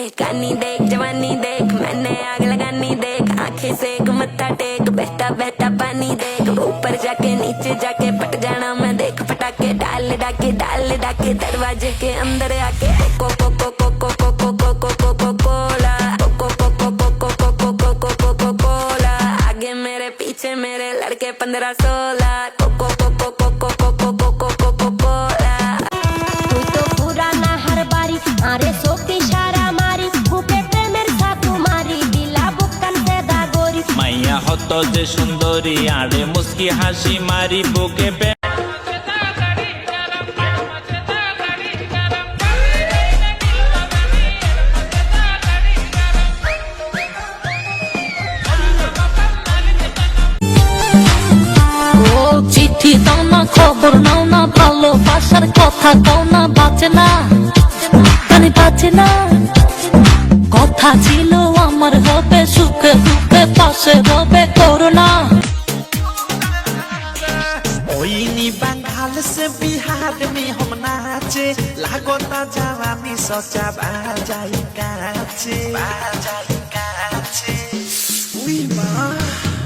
देख गानी देख जवानी देख मैंने आग लगानी देख आंखें सेक मत्था टेक बहता बहता पानी देख ऊपर जाके नीचे जाके पट जाना मैं देख पटाके डाल डाके दरवाजे के अंदर आके को को को को को को को को को को को कोला को को को को को को को को को को को कोला आगे मेरे पीछे मेरे लड़के 15-16 को को को को को को को को को को को को कोला তুই তো পুরানা হার বাড়ি আরে সত্যি সারা মারি বুকে প্রেমের ছাতু মারি দিলা বুকান পেদা গরি মাইয়া হত যে সুন্দরী আরে মুস্কি হাসি মারি বুকে চিঠি দাও না খবর নাও না ভালোবাসার কথা দাও না বাঁচে না মানে বাঁচে না কথা ছিল আমার হবে সুখে দুঃখে পাশে হবে করোনা ओइनी बंगाल से बिहार में हम नाचे लागो ना जवानी सोचा बाजाई काचे उई माँ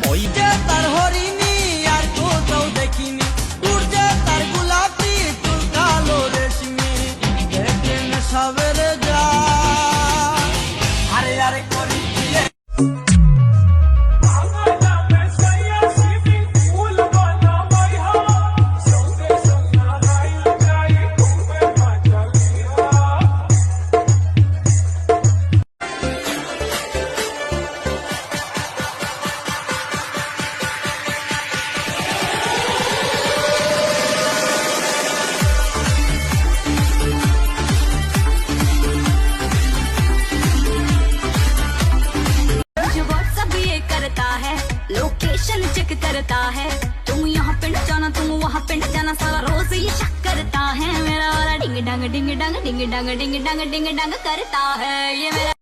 ओइ जे तार हरिनी यार तो तो देखिनी उड़जे तार गुलाबी चुल कालो रेशमी देखे न सवेरे जा अरे अरे कोरी लोकेशन चेक करता है तुम यहाँ पिंड जाना तुम वहाँ पिंड जाना सारा रोज ये शक करता है मेरा वाला डिंग डंग डिंग डंग डिंग डंग डिंग डंग डिंग डंग करता है ये मेरा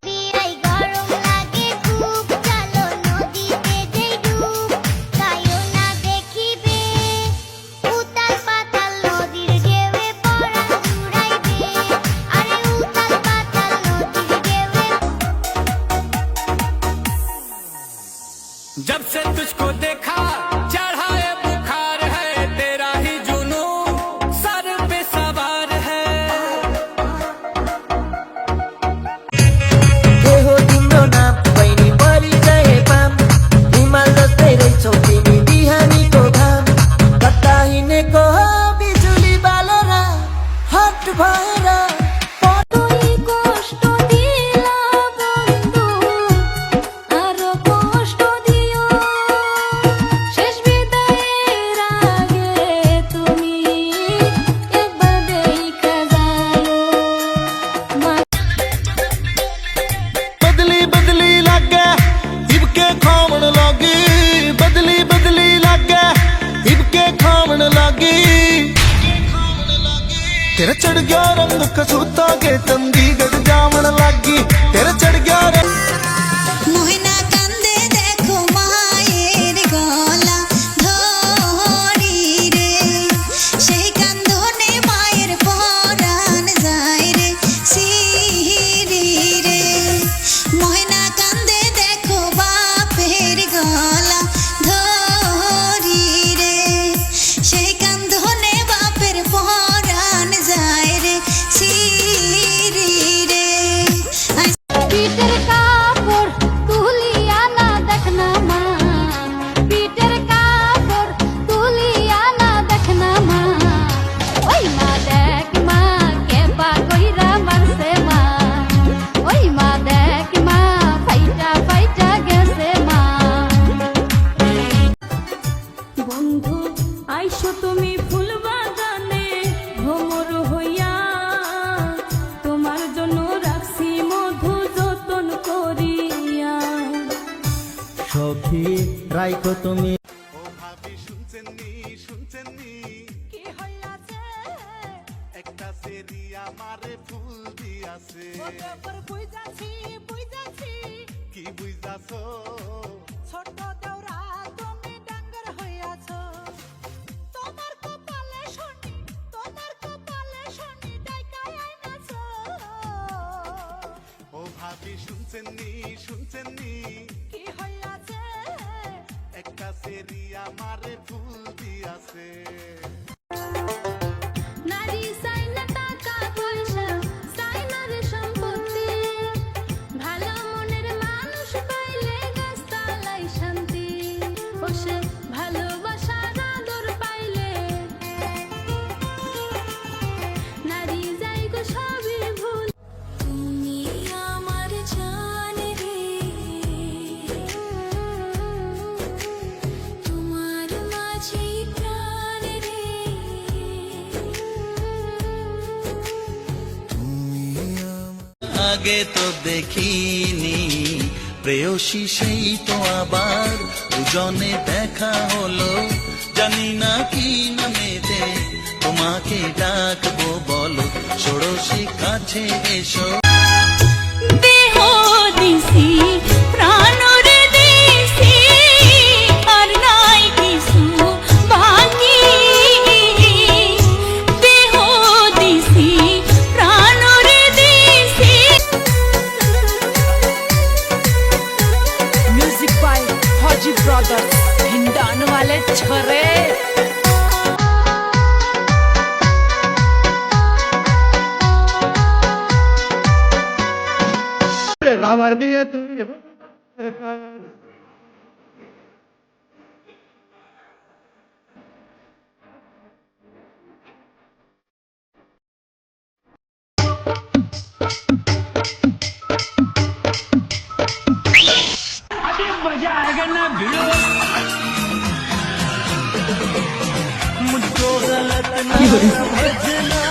গরম লাগে খুব চলো নদীতে যাই ডুব কায়ো না দেখিবে উতাল পাতাল নদীর ঢেউয়ে পরাণ জুড়াইবে আরে উতাল পাতাল নদীর ঢেউয়ে जब से तुझको देखा चढ़ा है बुखार है तेरा ही जुनू सर पे सवार है देहो तिम्रो नाम बहिनी परिचय पाम हिमाल जस्तै रहेछौ तिमी बिहानीको घाम कता हिँडेको हो बिजुली बालेर हट भएर তুই কষ্ট দিলা বন্ধু আরো কষ্ট দিও শেষ বিদায়ের আগে তুমি একবার দেখা যাও बदली बदली लागे हिबके खावन लागी बदली बदली लागे हिबके खावन लागी तेरा चढ़ गया रंग कसूता के चंडीगढ़ जावन लागी तेरा चढ़ गया रंग মোহনা কান্দে দেখো মায়ের গলা ধরি রে সেই কান্দনে মায়ের পরাণ যায় রে সিরি রে মোহনা কান্দে দেখো বাপের গলা ধরি রে সেই কান্দনে বাপের পরাণ যায় রে সিরি রে পিঠের কাপড় তুলিয়া না দেখনা মা পিঠের কাপড় তুলিয়া না দেখনা মা ওই মা দেখ মা কেবা কইরা মারছে মা ওই মা দেখ মা ফাইটা ফাইটা গেছে মা বন্ধু আইসো তুমি ফুল বাগানে ভ্রমর হইয়া তোমার জন্য রাখছি মধু যতন করিয়া সখী রাইখো তুমি কি হইয়াছে একটা সেরিয়া মারে ফুল দিয়াছে বুঝাছি কি বুঝাছো ছোট দেওরা তুমি ডাঙ্গার হইয়াছো তোমার কপালে শনি ডাইকায় আইনাছো ও ভাবি শুনছেননি কি হইয়াছে একটা সেরিয়া মারে ফুল দিয়াছে নারী চাই না টাকা পয়সা চাই না রে সম্পত্তি ভালো মনের মানুষ পাইলে গাছতলাই শান্তি ও সে ভালোবাসার আদর পাইলে নারী যাই গো সবই ভুল তুমি আমার জান রে তোমার মাঝে প্রাণ রে আগে তো দেখিনি প্রেয়সী সেই তো আবার দুজনে দেখা হলো জানি না কি নামেতে তোমাকে ডাকবো বলো ষোড়শী কাছে এসো দেহ দিছি প্রাণ রে দিছি আর নাই কিছু বাকি দেহ দিছি প্রাণ রে দিছি म्यूजिक बाय फौजी ब्रदर्स हिंडान वाले छरे আমার বিয়ে তুই मुझको गलत नहीं समझना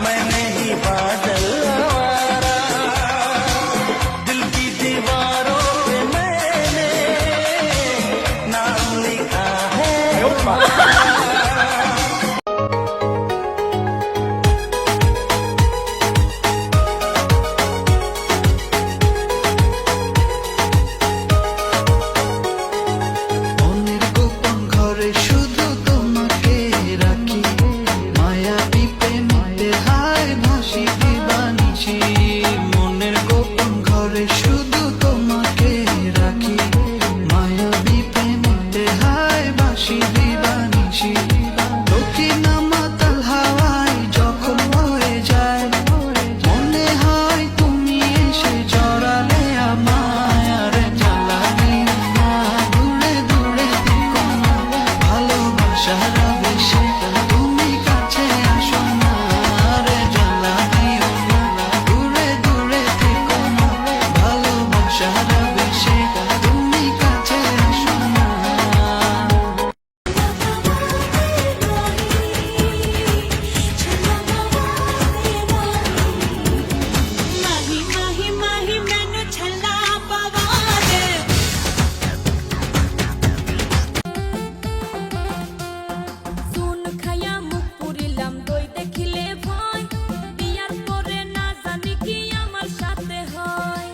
मैं नहीं बादल आवारा दिल की दीवारों पे मैंने नाम लिखा है মনের গোপন ঘরে শুধু তোমাকে রাখি মায়াবী প্রেমে হায় ভাসি দিবানিছি মনের গোপন ঘরে শুধু তোমাকে রাখি মায়াবী প্রেমে হায় ভাসি দিবানিছি দক্ষিণ মাতাল হাওয়ায় যখন হয়ে যায় মনে হয় তুমি এসে জড়ালে আমায় আর জ্বালাবি না দূরে দূরে থেকো না ভালোবাসার বেশি তুমি কাছে আসো না রে জ্বালাবিও না দূরে দূরে থেকো না ভালোবাসার বেশি তুমি কাছে আসো না माही माही माही मैनू छल्ला पवा दे সুন খায়া মুখ পুরিলাম দই দেখিলে ভয় বিয়ার পরে না জানি কি আমার সাথে হয়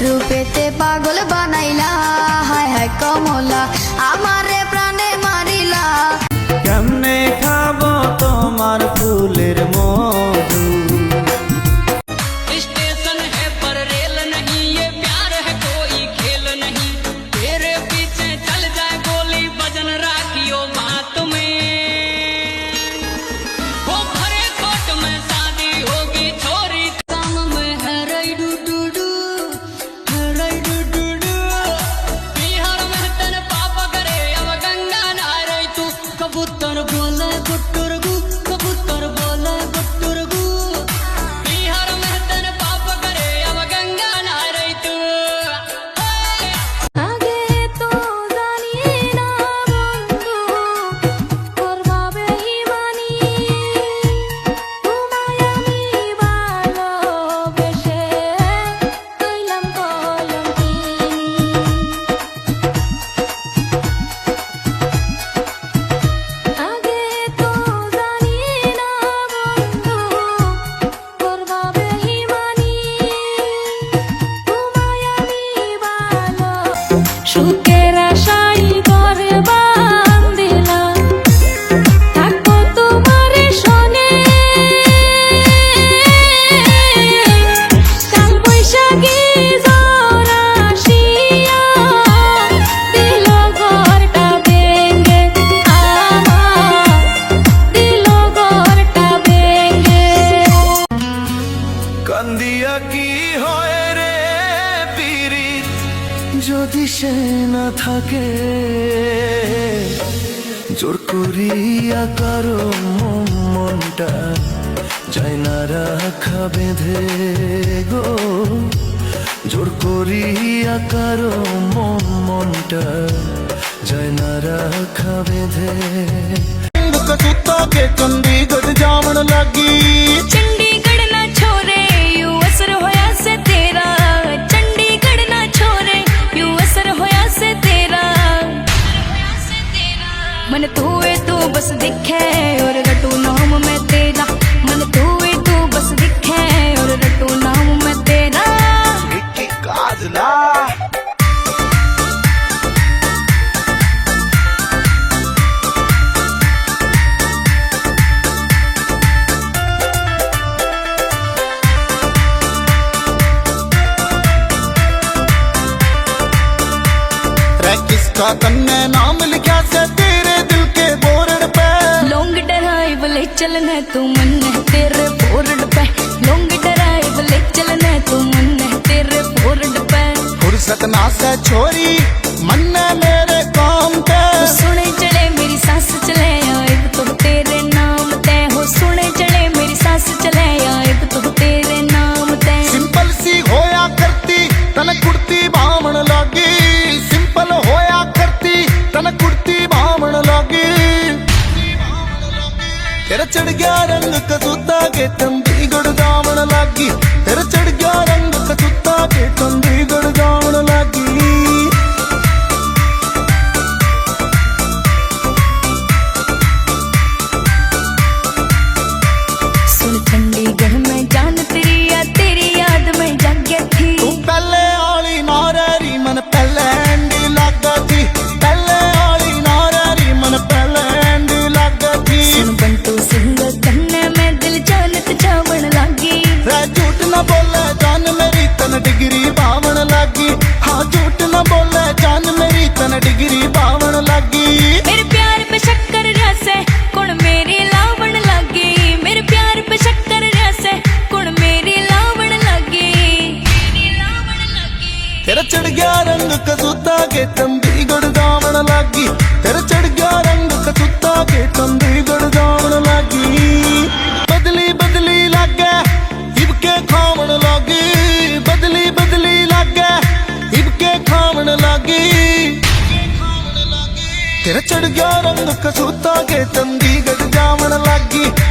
রূপেতে পাগল বানাইলা হায় হায় কমলা আমারে প্রাণে মারিলা কেমনে খাবো তোমার ফুলের মধু स्टेशन है पर रेल नहीं ये प्यार है कोई खेल नहीं तेरे पीछे चल जाए गोली वजन राखियो बात में वो भरे कोट में शादी होगी छोरी काम में है रई डू डू डू है रई डू डू डू কি হয় রে পিরিত যদি সে না থাকে জোর করিয়া কারো মনটা যায় না রাখা বেঁধে গো জোর করিয়া কারো মনটা যায় না রাখা বেঁধে कुत्ता के चंडीगढ़ जावन लगी चंडीगढ़ ना छोरे यू असर होया से तेरा चंडीगढ़ ना छोरे यू असर होया से तेरा मन तू है तू बस दिखे और रटू नाम मैं तेरा मन तू है तू बस दिखे और रटू नाम मैं तेरा मिट्टी काजला किसका तन्ने नाम लिखा से तेरे दिल के बोर्ड पे लॉन्ग ड्राइव ले चलना तू मन है तेरे बोर्ड पे लॉन्ग ड्राइव ले चलना तू मन है तेरे बोर्ड पे फुर्सत ना से छोरी मन ने मेरे काम पे सुने चले मेरी सांस चले आए तो तेरे नाम ते हो सुने चले मेरी सांस चले आए तो तेरे नाम ते सिंपल सी होया करती तन कुर्ती बामण लगी सिंपल होया करती तन कुर्ती बामण लगी तेरा चढ़ गया रंग कसूता के चंडीगढ़ जामण लगी तेरा चढ़ गया रंग कसूता के चंडीगढ़ जामण लगी सुन चंडीगढ़ में जान तेरी याद में जागी थी तू पहले आली नारी मन पहले एंडी लगा थी पहले आली नारी मन पहले एंडी लगा थी सुन बंटू सिंह कन्ने में दिल जानत जावण लागी रे झूठ न बोले जान मेरी तन डिग्री बावण लगी हाँ झूठ न बोले जान मेरी तन डिग्री बावण लगी मेरे प्यार पे शक्कर रसे कुण मेरी लावण लागी मेरे प्यार पे शक्कर रसे कुण मेरी लावण लागी तेरा चढ़ गया रंग कसूता के चंडीगढ़ जावण लगी तेरा चढ़ गया रंग कसूता के चंडीगढ़ जावण लगी बदली बदली लागे इबके खावण लगी बदली बदली लागे इबके खावण लगी तेरा चढ़ गया रंग कसूता के चंडीगढ़ जावण लगी